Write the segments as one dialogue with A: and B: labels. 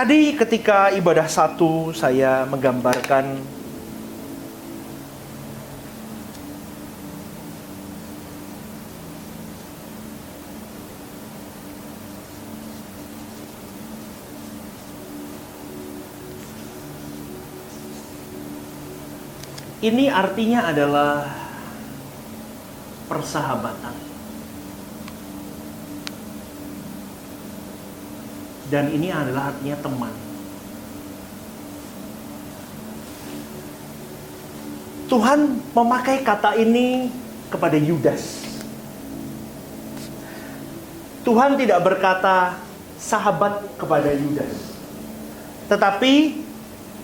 A: Tadi ketika ibadah satu saya menggambarkan ini artinya adalah persahabatan. Dan ini adalah artinya teman. Tuhan memakai kata ini kepada Yudas. Tuhan tidak berkata sahabat kepada Yudas. Tetapi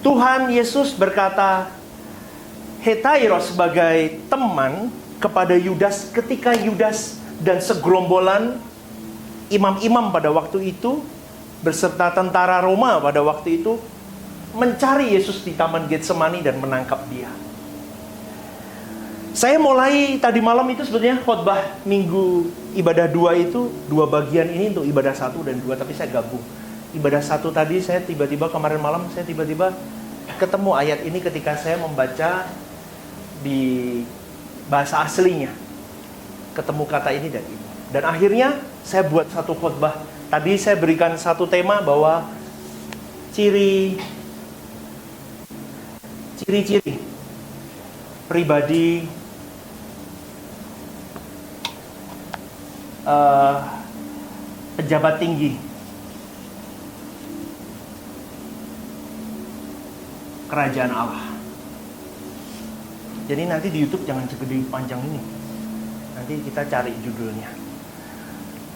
A: Tuhan Yesus berkata Hetairos sebagai teman kepada Yudas ketika Yudas dan segerombolan imam-imam pada waktu itu beserta tentara Roma pada waktu itu mencari Yesus di Taman Getsemani dan menangkap dia. Saya mulai tadi malam itu sebetulnya khotbah minggu ibadah 2 itu 2 bagian ini untuk ibadah 1 dan 2, tapi saya gabung. Ibadah 1 tadi saya tiba-tiba kemarin malam saya tiba-tiba ketemu ayat ini ketika saya membaca di bahasa aslinya. Ketemu kata ini dan ini. Dan akhirnya saya buat satu khotbah. Tadi saya berikan satu tema bahwa ciri-ciri pribadi pejabat tinggi kerajaan Allah. Jadi nanti di YouTube jangan segede panjang ini. Nanti kita cari judulnya.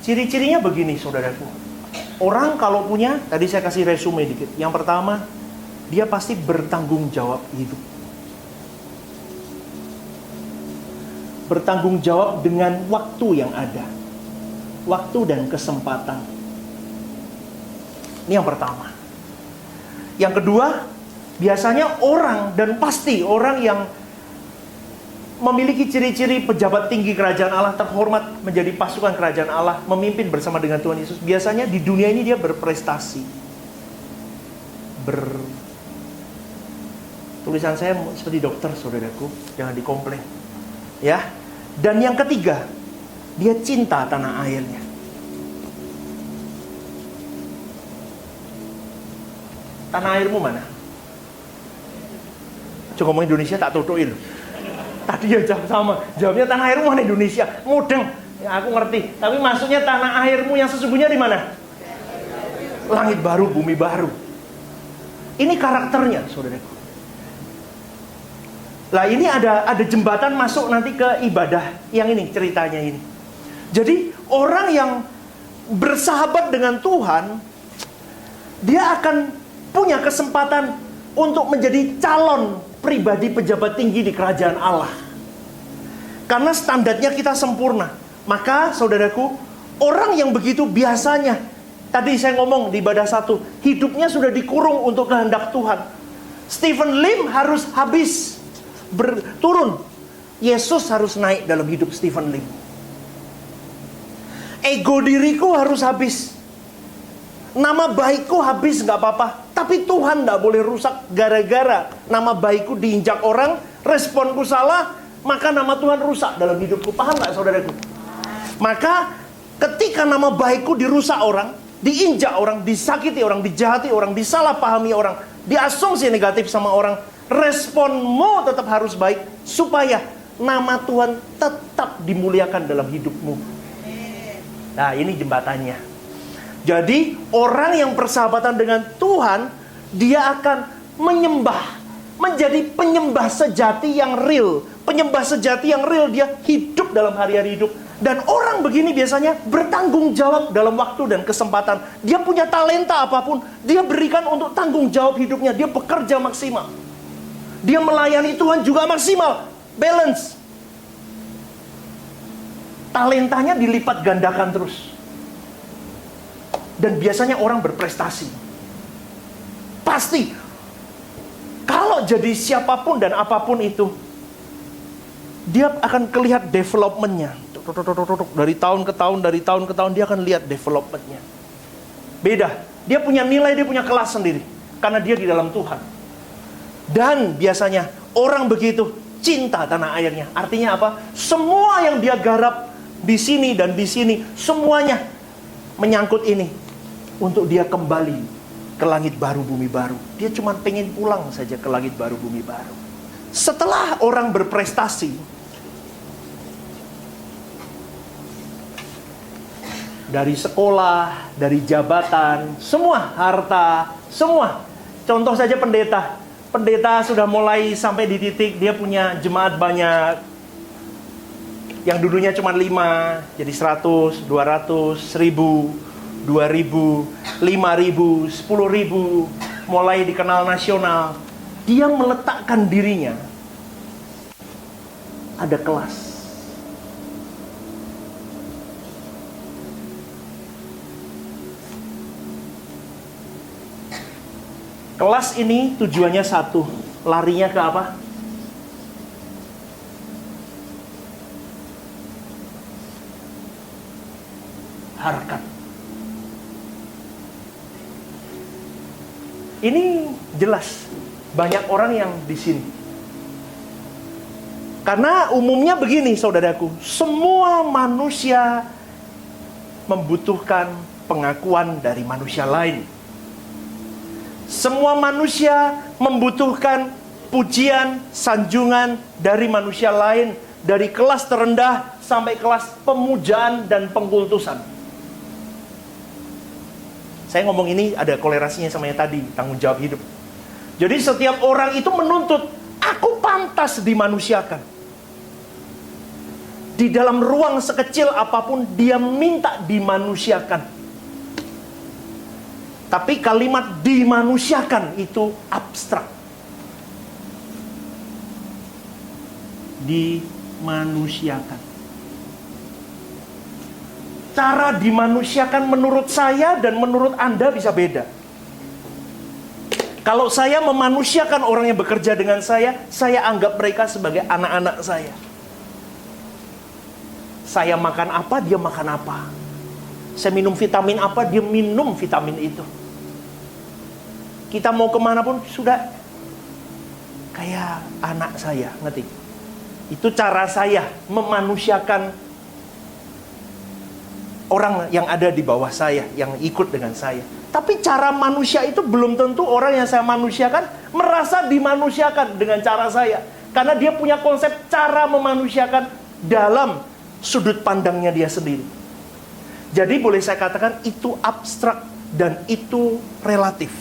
A: Ciri-cirinya begini saudaraku. Orang kalau punya, tadi saya kasih resume dikit. Yang pertama, dia pasti bertanggung jawab hidup. Bertanggung jawab dengan waktu yang ada. Waktu dan kesempatan. Ini yang pertama. Yang kedua, biasanya orang dan pasti orang yang memiliki ciri-ciri pejabat tinggi kerajaan Allah, terhormat menjadi pasukan kerajaan Allah, memimpin bersama dengan Tuhan Yesus. Biasanya di dunia ini dia berprestasi. Tulisan saya seperti dokter, saudaraku, jangan dikomplain. Ya. Dan yang ketiga, dia cinta tanah airnya. Tanah airmu mana? Coba ngomong Indonesia tak tutuin. Tadi ya jawab sama. Jawabnya tanah airmu mana Indonesia? Mudeng. Ya, aku ngerti. Tapi maksudnya tanah airmu yang sesungguhnya di mana? Langit baru, bumi baru. Ini karakternya, saudaraku. Lah ini ada jembatan masuk nanti ke ibadah. Yang ini, ceritanya ini. Jadi orang yang bersahabat dengan Tuhan, dia akan punya kesempatan untuk menjadi calon pribadi pejabat tinggi di kerajaan Allah. Karena standarnya kita sempurna. Maka saudaraku, orang yang begitu biasanya, tadi saya ngomong di ibadah 1, hidupnya sudah dikurung untuk kehendak Tuhan. Stephen Lim harus habis turun. Yesus harus naik dalam hidup Stephen Lim. Ego diriku harus habis. Nama baikku habis gak apa-apa. Tapi Tuhan gak boleh rusak gara-gara nama baikku diinjak orang, responku salah, maka nama Tuhan rusak dalam hidupku. Paham gak saudaraku? Maka ketika nama baikku dirusak orang, diinjak orang, disakiti orang, dijahati orang, disalahpahami orang, diasumsi negatif sama orang, responmu tetap harus baik supaya nama Tuhan tetap dimuliakan dalam hidupmu. Nah, ini jembatannya. Jadi, orang yang persahabatan dengan Tuhan, dia akan menyembah, menjadi penyembah sejati yang real. Penyembah sejati yang real, dia hidup dalam hari-hari hidup. Dan orang begini biasanya bertanggung jawab dalam waktu dan kesempatan. Dia punya talenta apapun, dia berikan untuk tanggung jawab hidupnya. Dia bekerja maksimal. Dia melayani Tuhan juga maksimal. Balance. Talentanya dilipat gandakan terus. Dan biasanya orang berprestasi. Pasti. Kalau jadi siapapun dan apapun itu, dia akan kelihatan development-nya. Dari tahun ke tahun, dia akan lihat development-nya. Beda. Dia punya nilai, dia punya kelas sendiri. Karena dia di dalam Tuhan. Dan biasanya orang begitu cinta tanah airnya. Artinya apa? Semua yang dia garap di sini dan di sini, semuanya menyangkut ini. Untuk dia kembali ke langit baru, bumi baru. Dia cuma pengen pulang saja ke langit baru, bumi baru. Setelah orang berprestasi, dari sekolah, dari jabatan, semua harta, semua. Contoh saja pendeta. Pendeta sudah mulai sampai di titik dia punya jemaat banyak. Yang dulunya cuma 5, jadi 100, 200, 1000, 2000, 5000, 10.000, mulai dikenal nasional. Dia meletakkan dirinya ada kelas. Kelas ini tujuannya satu, larinya ke apa? Harkat. Ini jelas banyak orang yang di sini. Karena umumnya begini, saudaraku, semua manusia membutuhkan pengakuan dari manusia lain. Semua manusia membutuhkan pujian, sanjungan dari manusia lain, dari kelas terendah sampai kelas pemujaan dan pengkultusan. Saya ngomong ini ada kolerasinya sama yang tadi, tanggung jawab hidup. Jadi setiap orang itu menuntut, aku pantas dimanusiakan. Di dalam ruang sekecil apapun, dia minta dimanusiakan. Tapi kalimat dimanusiakan itu abstrak. Dimanusiakan. Cara dimanusiakan menurut saya dan menurut Anda bisa beda. Kalau saya memanusiakan orang yang bekerja dengan saya anggap mereka sebagai anak-anak saya. Saya makan apa, dia makan apa. Saya minum vitamin apa, dia minum vitamin itu. Kita mau kemana pun sudah kayak anak saya, ngerti? Itu cara saya memanusiakan orang yang ada di bawah saya, yang ikut dengan saya. Tapi cara manusia itu belum tentu orang yang saya manusiakan merasa dimanusiakan dengan cara saya. Karena dia punya konsep cara memanusiakan dalam sudut pandangnya dia sendiri. Jadi boleh saya katakan itu abstrak dan itu relatif.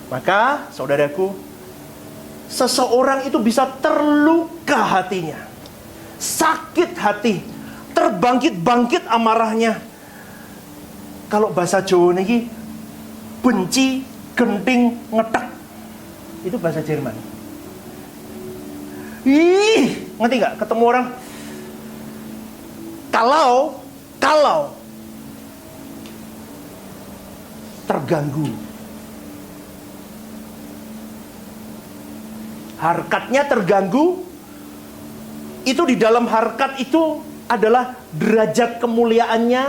A: Maka saudaraku, seseorang itu bisa terluka hatinya, sakit hati, terbangkit-bangkit amarahnya. Kalau bahasa Jawa ini benci, genting, ngetek. Itu bahasa Jerman. Ih, ngerti nggak? Ketemu orang, kalau terganggu, harkatnya terganggu, itu di dalam harkat itu adalah derajat kemuliaannya,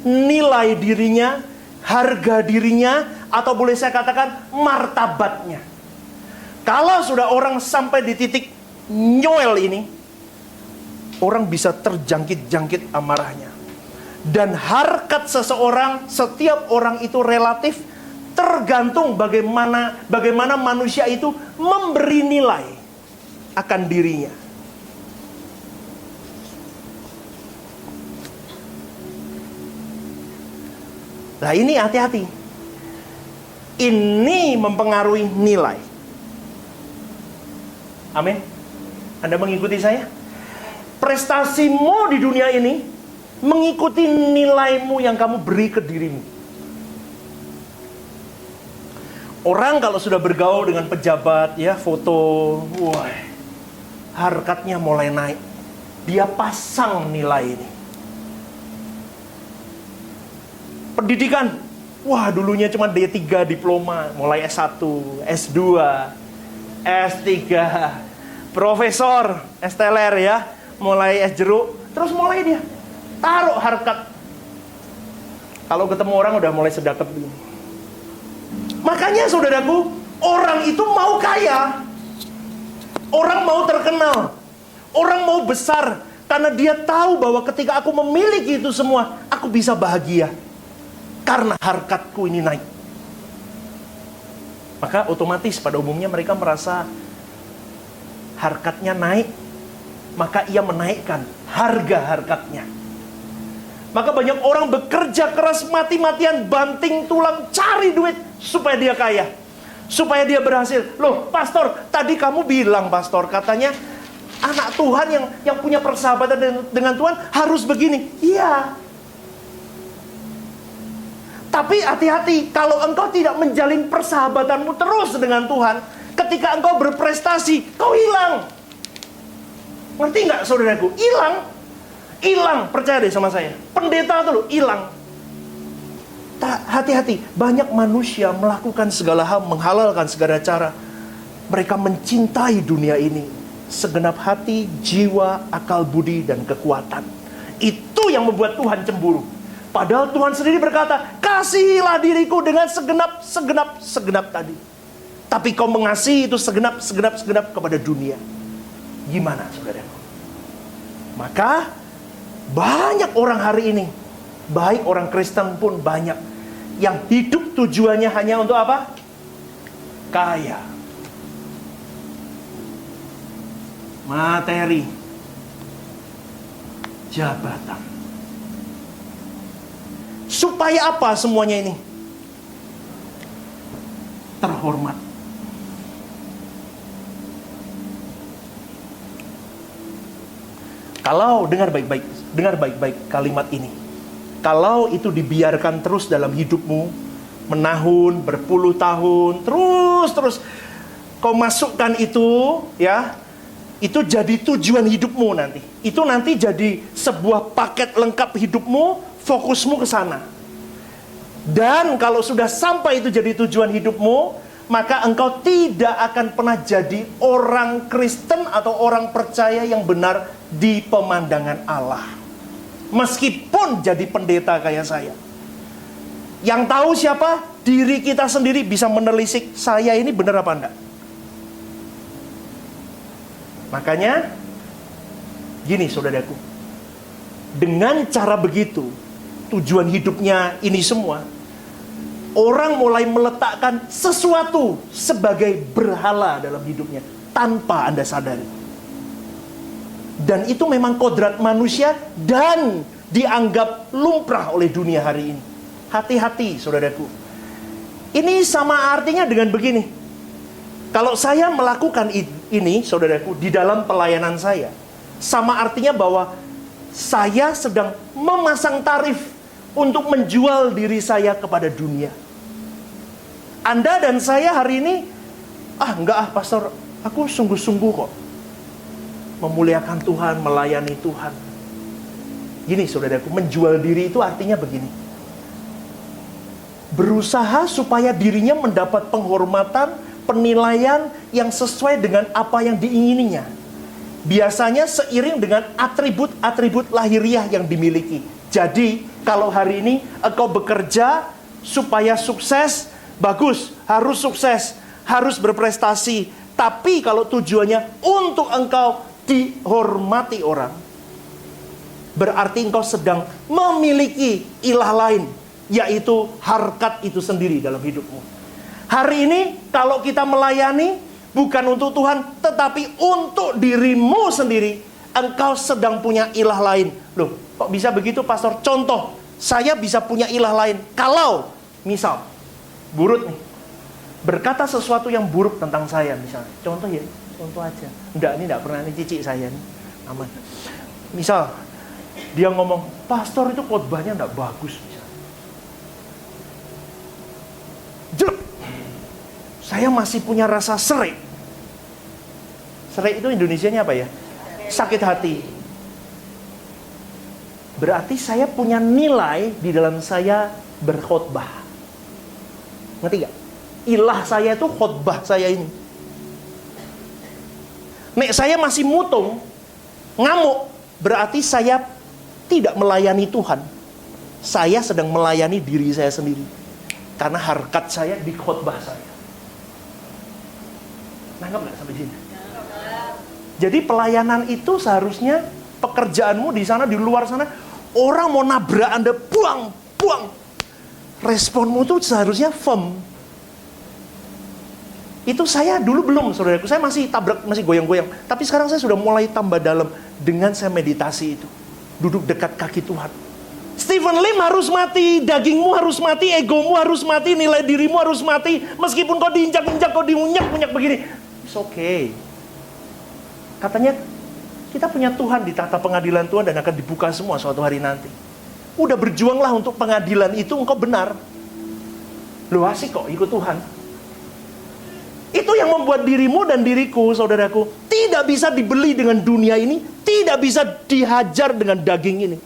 A: nilai dirinya, harga dirinya, atau boleh saya katakan martabatnya. Kalau sudah orang sampai di titik nyoel ini, orang bisa terjangkit-jangkit amarahnya. Dan harkat seseorang, setiap orang itu relatif, tergantung bagaimana manusia itu memberi nilai akan dirinya. Nah ini hati-hati. Ini mempengaruhi nilai. Amin. Anda mengikuti saya? Prestasimu di dunia ini mengikuti nilaimu yang kamu beri ke dirimu. Orang kalau sudah bergaul dengan pejabat, ya foto, wah, harkatnya mulai naik. Dia pasang nilai ini. Pendidikan, wah dulunya cuma D3 diploma, mulai S1, S2, S3, profesor, S teler ya, mulai S jeruk, terus mulai dia taruh harkat. Kalau ketemu orang udah mulai sedekap begini. Makanya saudaraku, orang itu mau kaya, orang mau terkenal, orang mau besar, karena dia tahu bahwa ketika aku memiliki itu semua, aku bisa bahagia. Karena harkatku ini naik. Maka otomatis pada umumnya mereka merasa harkatnya naik, maka ia menaikkan harga harkatnya. Maka banyak orang bekerja keras mati-matian, banting tulang, cari duit supaya dia kaya, supaya dia berhasil. Loh, pastor, tadi kamu bilang, pastor, katanya anak Tuhan yang punya persahabatan dengan Tuhan harus begini. Iya. Tapi hati-hati, kalau engkau tidak menjalin persahabatanmu terus dengan Tuhan, ketika engkau berprestasi, kau hilang. Ngerti nggak saudaraku? Hilang. Hilang, percaya deh sama saya. Pendeta tuh hilang. Hati-hati, banyak manusia melakukan segala hal, menghalalkan segala cara. Mereka mencintai dunia ini segenap hati, jiwa, akal budi, dan kekuatan. Itu yang membuat Tuhan cemburu. Padahal Tuhan sendiri berkata, kasihilah diriku dengan segenap tadi. Tapi kau mengasihi itu segenap kepada dunia. Gimana saudaraku? Maka banyak orang hari ini, baik orang Kristen pun banyak, yang hidup tujuannya hanya untuk apa? Kaya, materi, jabatan. Supaya apa semuanya ini? Terhormat. Kalau dengar baik-baik kalimat ini. Kalau itu dibiarkan terus dalam hidupmu, menahun, berpuluh tahun, terus kau masukkan itu, ya, itu jadi tujuan hidupmu nanti. Itu nanti jadi sebuah paket lengkap hidupmu, fokusmu ke sana. Dan kalau sudah sampai itu jadi tujuan hidupmu, maka engkau tidak akan pernah jadi orang Kristen atau orang percaya yang benar di pemandangan Allah. Meskipun jadi pendeta kayak saya. Yang tahu siapa? Diri kita sendiri bisa menelisik, saya ini benar apa enggak. Makanya gini saudaraku, dengan cara begitu, tujuan hidupnya ini semua, orang mulai meletakkan sesuatu sebagai berhala dalam hidupnya tanpa Anda sadari. Dan itu memang kodrat manusia dan dianggap lumrah oleh dunia hari ini. Hati-hati saudaraku. Ini sama artinya dengan begini. Kalau saya melakukan ini saudaraku di dalam pelayanan saya, sama artinya bahwa saya sedang memasang tarif untuk menjual diri saya kepada dunia. Anda dan saya hari ini, enggak pastor, aku sungguh-sungguh kok memuliakan Tuhan, melayani Tuhan. Gini saudaraku, menjual diri itu artinya begini. Berusaha supaya dirinya mendapat penghormatan, penilaian yang sesuai dengan apa yang diingininya. Biasanya seiring dengan atribut-atribut lahiriah yang dimiliki. Jadi, kalau hari ini engkau bekerja supaya sukses, bagus, harus sukses, harus berprestasi. Tapi kalau tujuannya untuk engkau dihormati orang, berarti engkau sedang memiliki ilah lain yaitu harkat itu sendiri dalam hidupmu. Hari ini kalau kita melayani bukan untuk Tuhan, tetapi untuk dirimu sendiri, engkau sedang punya ilah lain. Loh, kok bisa begitu, Pastor? Contoh, saya bisa punya ilah lain. Kalau, misal, Burut nih, berkata sesuatu yang buruk tentang saya, misalnya. Contoh ya, contoh aja. Ini enggak pernah, ini cicik saya nih. Aman. Misal, dia ngomong, Pastor itu khotbahnya enggak bagus. Jelek. Saya masih punya rasa serik. Serik itu Indonesianya apa ya? Sakit hati. Berarti saya punya nilai di dalam saya berkhotbah. Ngerti gak? Ilah saya itu khotbah saya ini. Nek saya masih mutung, ngamuk, berarti saya tidak melayani Tuhan. Saya sedang melayani diri saya sendiri. Karena harkat saya di khotbah saya. Nangkap gak sampai sini? Jadi pelayanan itu seharusnya pekerjaanmu di sana, di luar sana, orang mau nabrak Anda, buang. Responmu itu seharusnya firm. Itu saya dulu belum, saudaraku. Saya masih tabrak, masih goyang-goyang. Tapi sekarang saya sudah mulai tambah dalam dengan saya meditasi itu. Duduk dekat kaki Tuhan. Stephen Lim harus mati, dagingmu harus mati, egomu harus mati, nilai dirimu harus mati. Meskipun kau diinjak-injak, kau diunyak-unyak begini. It's okay. Katanya, kita punya Tuhan di tahta pengadilan Tuhan dan akan dibuka semua suatu hari nanti. Udah berjuanglah untuk pengadilan itu, engkau benar. Lu asik kok ikut Tuhan. Itu yang membuat dirimu dan diriku, saudaraku, tidak bisa dibeli dengan dunia ini, tidak bisa dihajar dengan daging ini.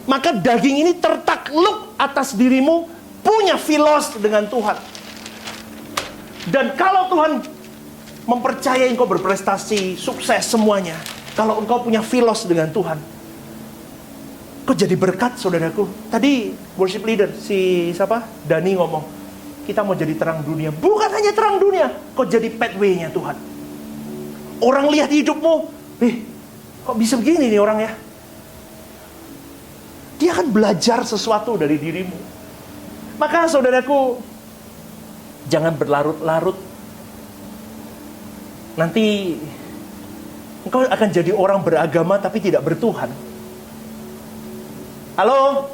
A: Maka daging ini tertakluk atas dirimu, punya filos dengan Tuhan. Dan kalau Tuhan mempercayai engkau berprestasi, sukses semuanya, kalau engkau punya filos dengan Tuhan, kau jadi berkat, saudaraku. Tadi worship leader, si siapa? Dani ngomong, kita mau jadi terang dunia. Bukan hanya terang dunia, kau jadi pathway-nya Tuhan. Orang lihat hidupmu, kok bisa begini nih orang ya? Dia akan belajar sesuatu dari dirimu. Maka saudaraku, jangan berlarut-larut. Nanti engkau akan jadi orang beragama tapi tidak bertuhan. Halo?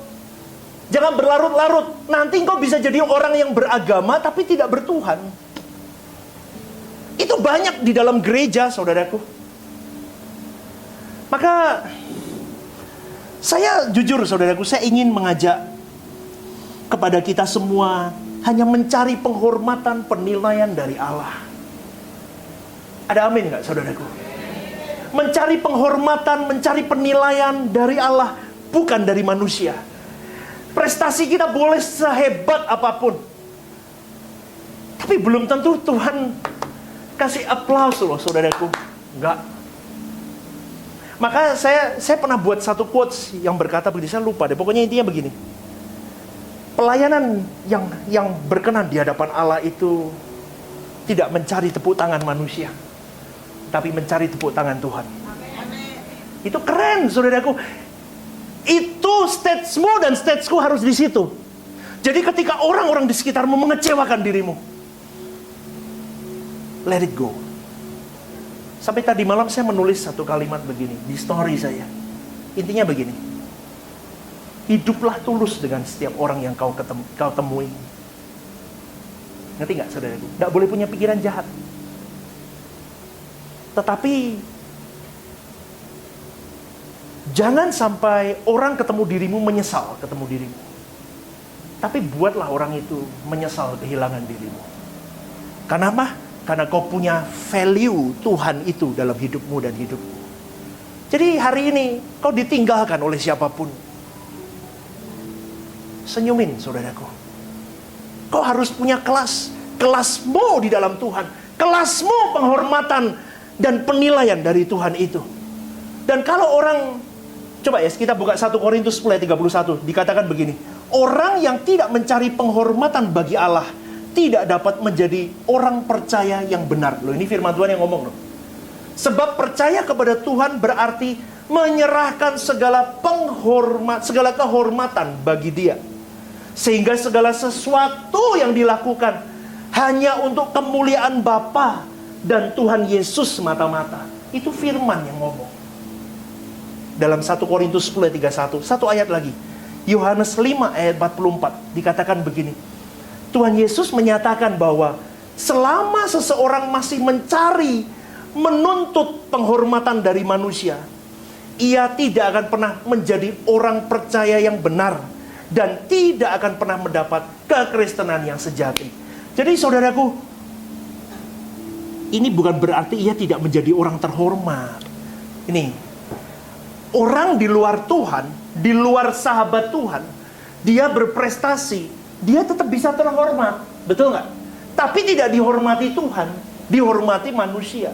A: Jangan berlarut-larut. Nanti engkau bisa jadi orang yang beragama tapi tidak bertuhan. Itu banyak di dalam gereja, saudaraku. Maka saya jujur, saudaraku, saya ingin mengajak kepada kita semua hanya mencari penghormatan, penilaian dari Allah. Ada amin nggak, saudaraku? Mencari penghormatan, mencari penilaian dari Allah, bukan dari manusia. Prestasi kita boleh sehebat apapun, tapi belum tentu Tuhan kasih aplaus loh, saudaraku. Enggak. Maka saya pernah buat satu quotes yang berkata begini, saya lupa deh, pokoknya intinya begini. Pelayanan yang berkenan di hadapan Allah itu tidak mencari tepuk tangan manusia, tapi mencari tepuk tangan Tuhan. Itu keren, saudaraku. Itu statesmu dan statesku harus di situ. Jadi ketika orang-orang di sekitarmu mengecewakan dirimu, let it go. Sampai tadi malam saya menulis satu kalimat begini di story saya. Intinya begini. Hiduplah tulus dengan setiap orang yang kau temui. Ngerti gak, saudaraku? Gak boleh punya pikiran jahat. Tetapi jangan sampai orang ketemu dirimu menyesal ketemu dirimu. Tapi buatlah orang itu menyesal kehilangan dirimu. Karena apa? Karena kau punya value Tuhan itu dalam hidupmu dan hidupmu. Jadi hari ini kau ditinggalkan oleh siapapun, senyumin, saudaraku. Kau harus punya kelasmu di dalam Tuhan, kelasmu penghormatan dan penilaian dari Tuhan itu. Dan kalau orang, coba ya kita buka 1 Korintus 10 ayat 31, dikatakan begini, orang yang tidak mencari penghormatan bagi Allah tidak dapat menjadi orang percaya yang benar. Loh, ini firman Tuhan yang ngomong loh. Sebab percaya kepada Tuhan berarti menyerahkan segala kehormatan bagi Dia. Sehingga segala sesuatu yang dilakukan hanya untuk kemuliaan Bapa dan Tuhan Yesus semata-mata. Itu firman yang ngomong. Dalam 1 Korintus 10 ayat 31, satu ayat lagi. Yohanes 5 ayat 44 dikatakan begini. Tuhan Yesus menyatakan bahwa selama seseorang masih mencari, menuntut penghormatan dari manusia, ia tidak akan pernah menjadi orang percaya yang benar dan tidak akan pernah mendapat kekristenan yang sejati. Jadi saudaraku, ini bukan berarti ia tidak menjadi orang terhormat. Ini, orang di luar Tuhan, di luar sahabat Tuhan, dia berprestasi, dia tetap bisa terhormat. Betul nggak? Tapi tidak dihormati Tuhan, dihormati manusia.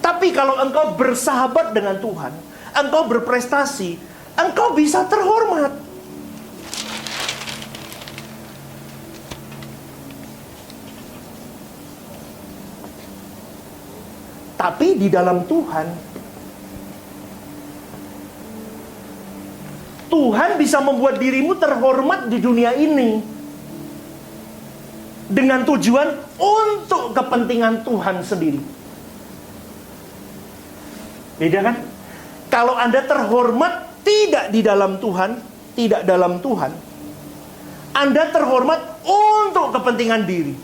A: Tapi kalau engkau bersahabat dengan Tuhan, engkau berprestasi, engkau bisa terhormat. Tapi di dalam Tuhan, Tuhan bisa membuat dirimu terhormat di dunia ini dengan tujuan untuk kepentingan Tuhan sendiri. Beda kan? Kalau Anda terhormat tidak di dalam Tuhan, tidak dalam Tuhan, Anda terhormat untuk kepentingan diri.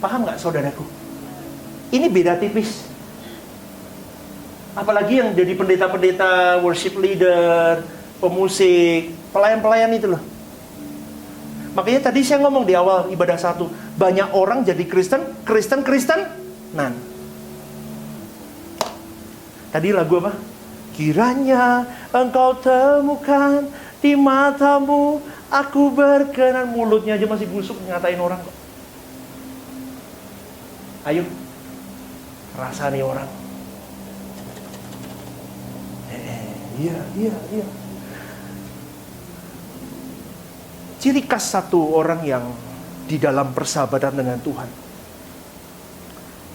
A: Paham nggak saudaraku? Ini beda tipis. Apalagi yang jadi pendeta-pendeta, worship leader, pemusik, pelayan-pelayan itu loh. Makanya tadi saya ngomong di awal ibadah 1, banyak orang jadi Kristen-Kristenan. Tadi lagu apa? Kiranya engkau temukan di matamu, aku berkenan. Mulutnya aja masih busuk ngatain orang kok. Ayo, rasani orang. Iya. Ciri khas satu orang yang di dalam persahabatan dengan Tuhan,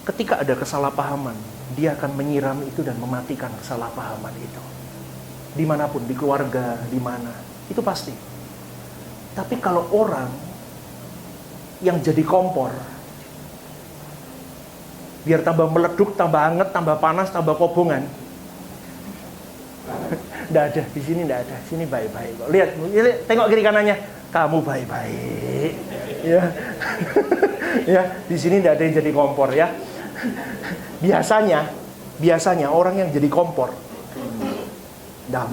A: ketika ada kesalahpahaman, dia akan menyiram itu dan mematikan kesalahpahaman itu. Dimanapun, di keluarga, di mana, itu pasti. Tapi kalau orang yang jadi kompor, biar tambah meleduk, tambah anget, tambah panas, tambah kobongan. Nggak ada, di sini nggak ada. Sini baik-baik. Lihat, tengok kiri kanannya. Kamu baik-baik. Ya, ya, di sini nggak ada yang jadi kompor ya. Biasanya orang yang jadi kompor, nggak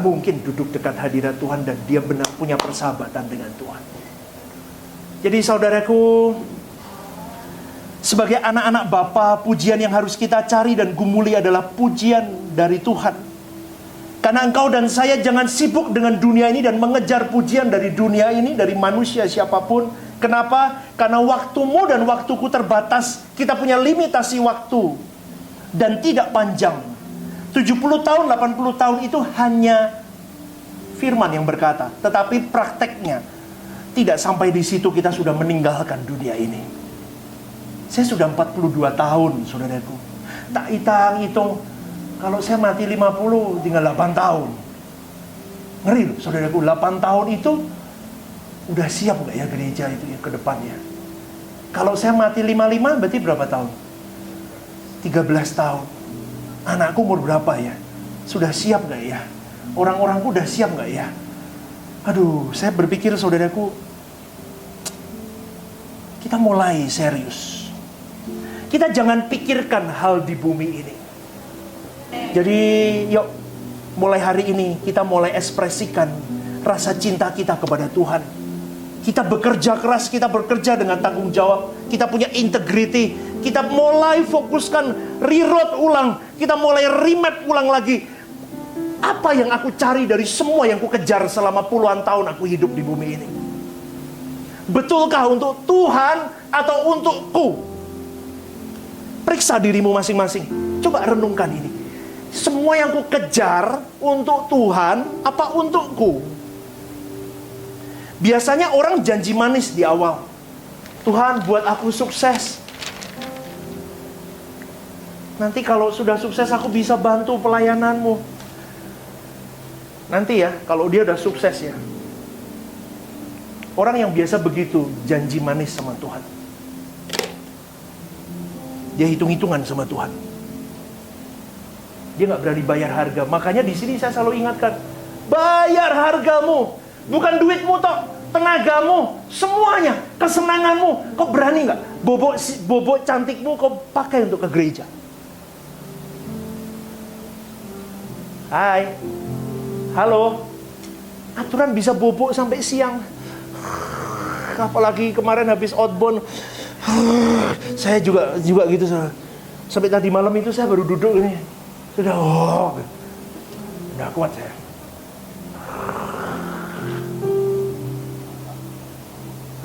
A: mungkin duduk dekat hadirat Tuhan dan dia benar punya persahabatan dengan Tuhan. Jadi saudaraku, sebagai anak-anak Bapa, pujian yang harus kita cari dan gumuli adalah pujian dari Tuhan. Karena engkau dan saya jangan sibuk dengan dunia ini dan mengejar pujian dari dunia ini, dari manusia siapapun. Kenapa? Karena waktumu dan waktuku terbatas. Kita punya limitasi waktu dan tidak panjang. 70 tahun, 80 tahun itu hanya firman yang berkata. Tetapi prakteknya tidak sampai di situ kita sudah meninggalkan dunia ini. Saya sudah 42 tahun, saudaraku. Tak hitung, kalau saya mati 50, tinggal 8 tahun. Ngeri loh, saudaraku, 8 tahun itu udah siap gak ya gereja itu ya ke depannya? Kalau saya mati 55, berarti berapa tahun? 13 tahun. Anakku umur berapa ya? Sudah siap gak ya? Orang-orangku udah siap gak ya? Aduh, saya berpikir saudaraku, kita mulai serius. Kita jangan pikirkan hal di bumi ini. Jadi yuk, mulai hari ini kita mulai ekspresikan rasa cinta kita kepada Tuhan. Kita bekerja keras, kita bekerja dengan tanggung jawab. Kita punya integrity. Kita mulai fokuskan, reroute ulang. Kita mulai remap ulang lagi. Apa yang aku cari dari semua yang ku kejar selama puluhan tahun aku hidup di bumi ini? Betulkah untuk Tuhan atau untukku? Periksa dirimu masing-masing. Coba renungkan ini. Semua yang ku kejar untuk Tuhan apa untukku? Biasanya orang janji manis di awal. Tuhan buat aku sukses. Nanti kalau sudah sukses aku bisa bantu pelayananmu. Nanti ya, kalau dia udah sukses ya, orang yang biasa begitu janji manis sama Tuhan. Dia hitung-hitungan sama Tuhan. Dia nggak berani bayar harga. Makanya di sini saya selalu ingatkan, bayar hargamu, bukan duitmu toh, tenagamu, semuanya, kesenanganmu. Kau berani nggak bobok cantikmu kau pakai untuk ke gereja? Hai, halo, aturan bisa bobok sampai siang. Apalagi kemarin habis outbound, saya juga gitu. Sampai tadi malam itu saya baru duduk ini, sudah udah kuat saya.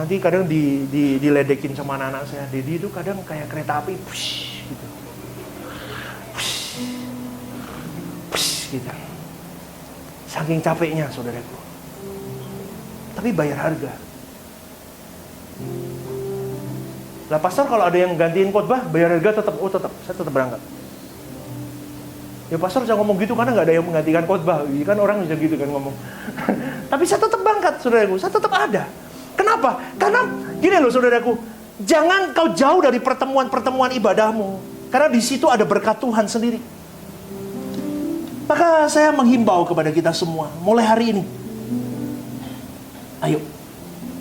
A: Nanti kadang diledekin sama anak-anak saya, Dedi itu kadang kayak kereta api, push, gitu. Gitu. Saking capeknya saudaraku. Tapi bayar harga. Lah pastor kalau ada yang gantiin khotbah bayar harga tetap saya tetap berangkat. Ya pastor jangan ngomong gitu karena nggak ada yang menggantikan khotbah. Kan orang bisa gitu kan ngomong. Tapi saya tetap berangkat saudaraku, saya tetap ada. Kenapa? Karena gini loh saudaraku, jangan kau jauh dari pertemuan-pertemuan ibadahmu. Karena di situ ada berkat Tuhan sendiri. Maka saya menghimbau kepada kita semua, mulai hari ini, ayo,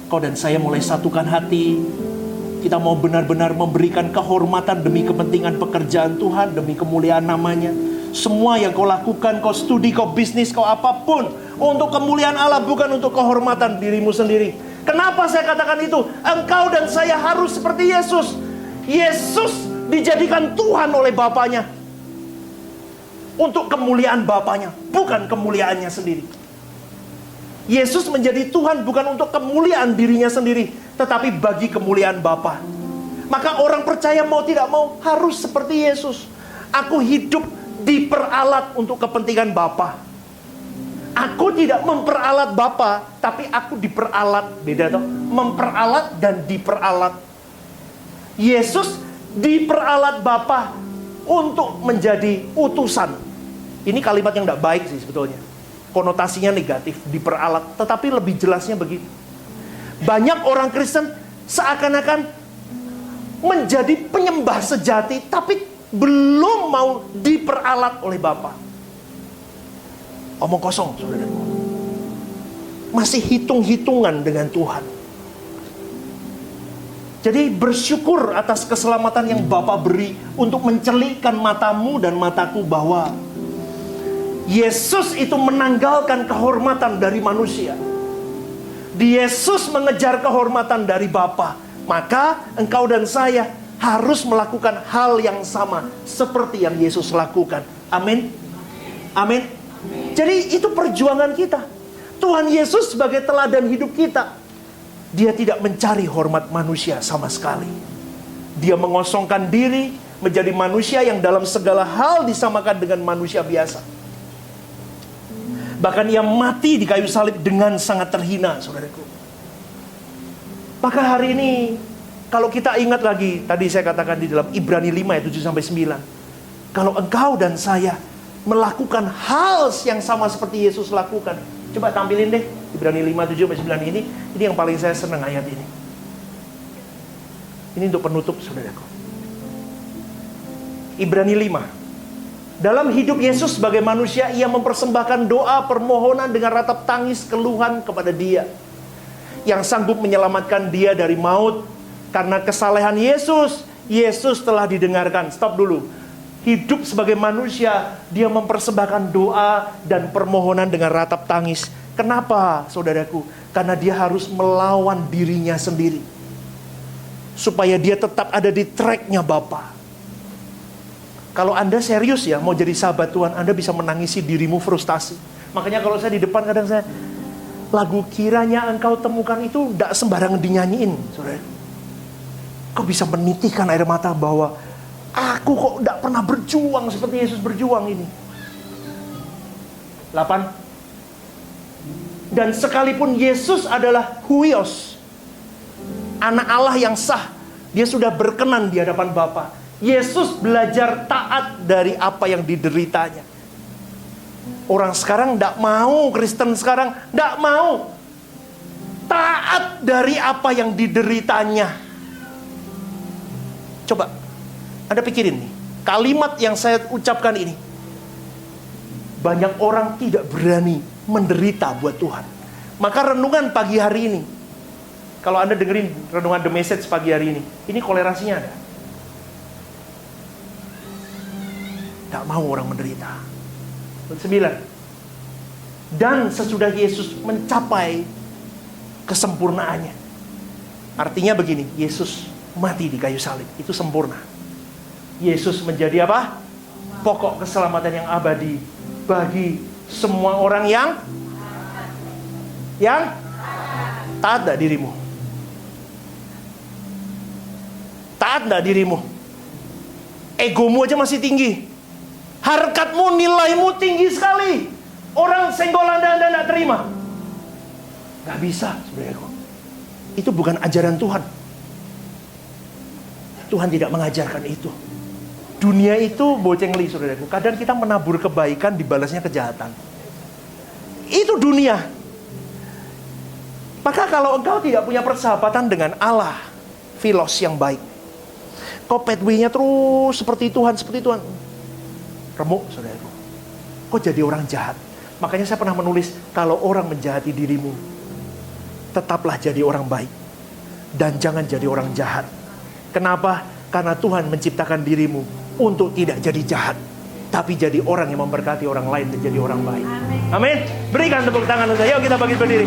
A: kau dan saya mulai satukan hati. Kita mau benar-benar memberikan kehormatan demi kepentingan pekerjaan Tuhan, demi kemuliaan namanya. Semua yang kau lakukan, kau studi, kau bisnis, kau apapun, untuk kemuliaan Allah, bukan untuk kehormatan dirimu sendiri. Kenapa saya katakan itu? Engkau dan saya harus seperti Yesus. Yesus dijadikan Tuhan oleh Bapaknya untuk kemuliaan Bapaknya, bukan kemuliaannya sendiri. Yesus menjadi Tuhan bukan untuk kemuliaan dirinya sendiri, tetapi bagi kemuliaan Bapa. Maka orang percaya mau tidak mau harus seperti Yesus. Aku hidup diperalat untuk kepentingan Bapa. Aku tidak memperalat Bapa, tapi aku diperalat. Beda toh? Memperalat dan diperalat. Yesus diperalat Bapa untuk menjadi utusan. Ini kalimat yang tidak baik sih sebetulnya. Konotasinya negatif, diperalat. Tetapi lebih jelasnya begitu. Banyak orang Kristen seakan-akan menjadi penyembah sejati, tapi belum mau diperalat oleh Bapa. Omong kosong, saudaraku. Masih hitung-hitungan dengan Tuhan. Jadi bersyukur atas keselamatan yang Bapa beri untuk mencelikkan matamu dan mataku bahwa Yesus itu menanggalkan kehormatan dari manusia. Yesus mengejar kehormatan dari Bapa. Maka engkau dan saya harus melakukan hal yang sama seperti yang Yesus lakukan. Amin. Amin. Jadi itu perjuangan kita. Tuhan Yesus sebagai teladan hidup kita, Dia tidak mencari hormat manusia sama sekali. Dia mengosongkan diri menjadi manusia yang dalam segala hal disamakan dengan manusia biasa. Bahkan Ia mati di kayu salib dengan sangat terhina, saudaraku. Maka hari ini, kalau kita ingat lagi, tadi saya katakan di dalam Ibrani 5 ayat 7-9. Kalau engkau dan saya melakukan hal yang sama seperti Yesus lakukan. Coba tampilin deh, Ibrani 5, 7-9 ini. Ini yang paling saya senang ayat ini. Ini untuk penutup, saudaraku. Ibrani 5. Dalam hidup Yesus sebagai manusia, Ia mempersembahkan doa, permohonan dengan ratap tangis, keluhan kepada Dia yang sanggup menyelamatkan dia dari maut. Karena kesalehan Yesus, Yesus telah didengarkan. Stop dulu. Hidup sebagai manusia, Dia mempersembahkan doa dan permohonan dengan ratap tangis. Kenapa, saudaraku? Karena Dia harus melawan dirinya sendiri, supaya Dia tetap ada di tracknya Bapa. Kalau Anda serius ya mau jadi sahabat Tuhan, Anda bisa menangisi dirimu frustasi. Makanya kalau saya di depan kadang saya, lagu kiranya engkau temukan itu tidak sembarangan dinyanyiin, saudara. Kau bisa menitikkan air mata bahwa aku kok tidak pernah berjuang seperti Yesus berjuang ini. 8. Dan sekalipun Yesus adalah huios, anak Allah yang sah, Dia sudah berkenan di hadapan Bapa. Yesus belajar taat dari apa yang dideritanya. Orang sekarang tidak mau, Kristen sekarang tidak mau taat dari apa yang dideritanya. Coba Anda pikirin nih, kalimat yang saya ucapkan ini. Banyak orang tidak berani menderita buat Tuhan. Maka renungan pagi hari ini, kalau Anda dengerin renungan The Message pagi hari ini kolerasinya ada. Tak mau orang menderita. 9. Dan sesudah Yesus mencapai kesempurnaannya. Artinya begini, Yesus mati di kayu salib, itu sempurna. Yesus menjadi apa? Pokok keselamatan yang abadi bagi semua orang yang taat enggak dirimu? Taat enggak dirimu? Egomu aja masih tinggi. Harkatmu, nilaimu tinggi sekali. Orang senggol Anda enggak terima. Gak bisa, saudaraku. Itu bukan ajaran Tuhan. Tuhan tidak mengajarkan itu. Dunia itu bocengli, saudaraku. Kadang kita menabur kebaikan, dibalasnya kejahatan. Itu dunia. Maka kalau engkau tidak punya persahabatan dengan Allah, filos yang baik, kau pathway-nya terus seperti Tuhan, remuk, saudaraku. Kau jadi orang jahat. Makanya saya pernah menulis, kalau orang menjahati dirimu, tetaplah jadi orang baik. Dan jangan jadi orang jahat. Kenapa? Karena Tuhan menciptakan dirimu untuk tidak jadi jahat, tapi jadi orang yang memberkati orang lain dan jadi orang baik. Amin. Berikan tepuk tangan untuk saya. Yuk kita bangkit berdiri.